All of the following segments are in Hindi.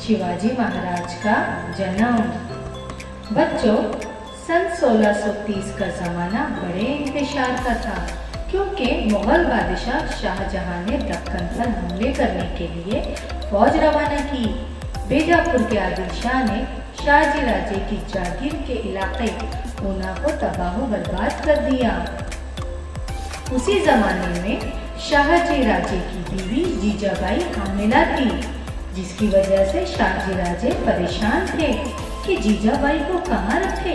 शिवाजी महाराज का जन्म। बच्चों, सन 1630 का ज़माना बड़े इंतशार का था, क्योंकि मुगल बादशाह शाहजहां ने दक्कन पर हमले करने के लिए फौज रवाना की। बीजापुर के आदिल शाह ने शाहजी राजे की जागीर के इलाके ऊना को तबाह बर्बाद कर दिया। उसी जमाने में शाहजी राजे की बीवी जीजाबाई हामिला थी, जिसकी वजह से शाहजी राजे परेशान थे कि जीजाबाई को कहाँ रखे,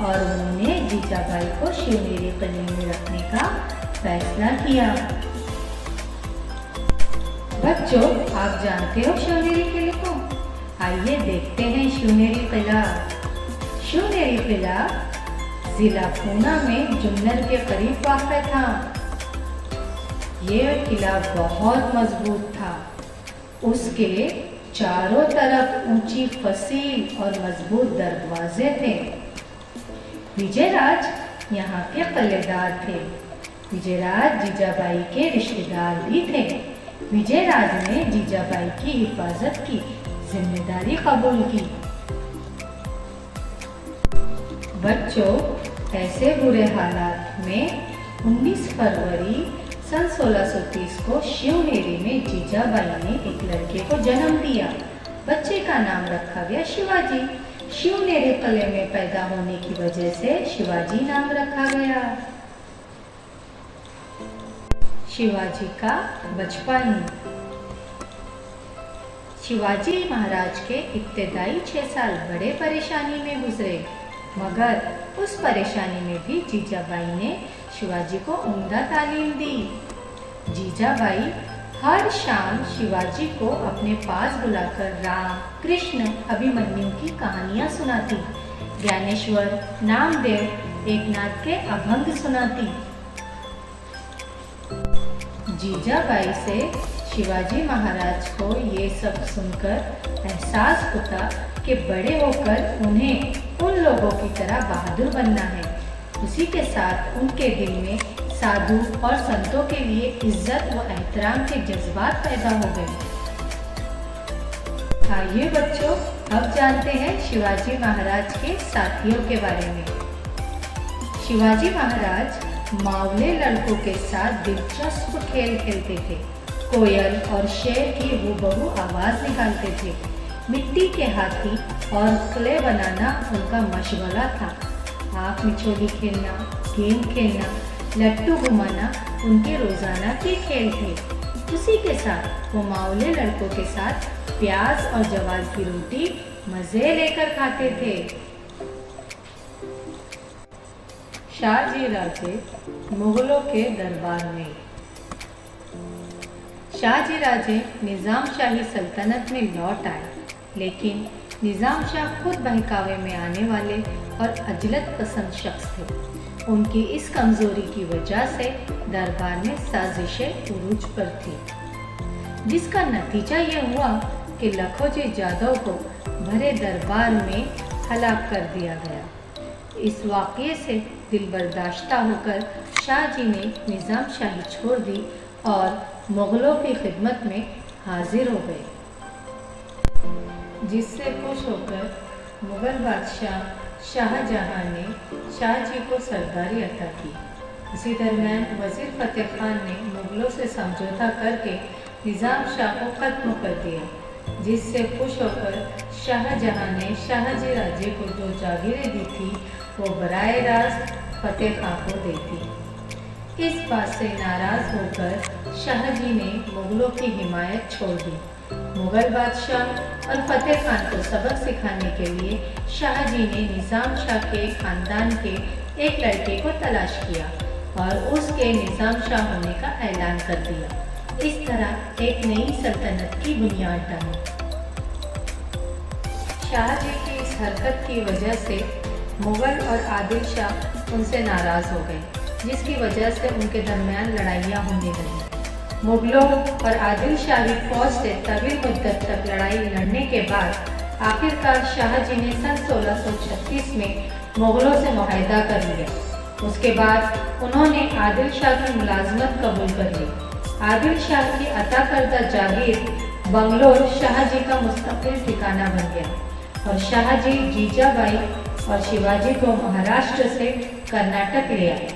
और उन्होंने जीजाबाई को शिवनेरी किले में रखने का फैसला किया। बच्चों, आप जानते हो शिवनेरी किले को? आइए देखते हैं शिवनेरी किला। शिवनेरी किला जिला पूना में जुन्नर के करीब वाक़ था। यह किला बहुत मजबूत था। उसके चारों तरफ ऊंची फसील और मजबूत दरवाजे थे। विजयराज यहाँ के किलेदार थे। विजयराज जीजाबाई के रिश्तेदार भी थे। विजयराज ने जीजाबाई की हिफाजत की जिम्मेदारी कबूल की। बच्चों, ऐसे बुरे हालात में 19 फरवरी सन 1630 को शिवनेरी में जीजाबाई ने एक लड़के को जन्म दिया। बच्चे का नाम रखा गया शिवाजी। शिवनेरी किले में पैदा होने की वजह से शिवाजी नाम रखा गया। शिवाजी का बचपन। शिवाजी महाराज के इब्तदाई 6 साल बड़े परेशानी में गुजरे, मगर उस परेशानी में भी जीजाबाई ने शिवाजी को उम्दा तालीम दी। जीजाबाई हर शाम शिवाजी को अपने पास बुलाकर राम, कृष्ण, अभिमन्यु की कहानियाँ सुनाती, ज्ञानेश्वर, नामदेव, एकनाथ के अभंग सुनाती। जीजाबाई से शिवाजी महाराज को ये सब सुनकर एहसास होता कि बड़े होकर उन्हें उन लोगों की तरह बहादुर बनना है। उसी के साथ उनके दिल में साधु और संतों के लिए इज्जत व एहतराम के जज्बात पैदा हो गए। आइए बच्चों, अब जानते हैं शिवाजी महाराज के साथियों के बारे में। शिवाजी महाराज मावले लड़कों के साथ दिलचस्प खेल खेलते थे। कोयल और शेर की हूबहू आवाज निकालते थे। मिट्टी के हाथी और क्ले बनाना उनका मशगला था। आँख मिचोली खेलना, गेम खेलना, लट्टू घुमाना उनके रोजाना के खेल थे। उसी के साथ वो मावले लड़कों के साथ प्याज और जवार की रोटी मजे लेकर खाते थे। शाहजी राजे मुगलों के दरबार में। शाहजी राजे निज़ाम शाही सल्तनत में लौट आए, लेकिन निज़ाम शाह खुद बहकावे में आने वाले और अजलत पसंद शख्स थे। उनकी इस कमजोरी की वजह से दरबार में साजिशें उरूज पर थी, जिसका नतीजा ये हुआ कि लखोजी जादव को भरे दरबार में हलाक कर दिया गया। इस वाक़ये से दिल बर्दाश्ता होकर शाहजी ने निज़ाम शाही छोड़ दी और मुगलों की खिदमत में हाजिर हो गए, जिससे खुश होकर मुगल बादशाह शाहजहां ने शाहजी को सरदारी अता की। इसी दरमियान वज़ीर फ़तेह खान ने मुगलों से समझौता करके निज़ाम शाह को ख़त्म कर दिया, जिससे खुश होकर शाहजहां ने शाहजी राजे को जो जागीरें दी थी वो बराए रास्त फ़तेह खान को दी थी। इस बात से नाराज़ होकर शाहजी ने मुगलों की हिमायत छोड़ दी। मुगल बादशाह और फ़तेह खान को सबक सिखाने के लिए शाहजी ने निज़ाम शाह के ख़ानदान के एक लड़के को तलाश किया और उसके निज़ाम शाह होने का ऐलान कर दिया। इस तरह एक नई सल्तनत की बुनियाद डाली। शाहजी की इस हरकत की वजह से मुगल और आदिल शाह उनसे नाराज़ हो गए, जिसकी वजह से उनके दरमियान लड़ाइयाँ होने लगी। मुगलों और आदिल शाही फौज से तवील मुद्दत तक लड़ाई लड़ने के बाद आखिरकार शाहजी ने सन 1636 में मुगलों से मुआहदा कर लिया। उसके बाद उन्होंने आदिल शाह की मुलाजमत कबूल कर ली। आदिल शाह की अता करदा जागीर बंगलोर शाहजी का मुस्तकिल ठिकाना बन गया और शाहजी जीजाबाई और शिवाजी को महाराष्ट्र से कर्नाटक ले आए।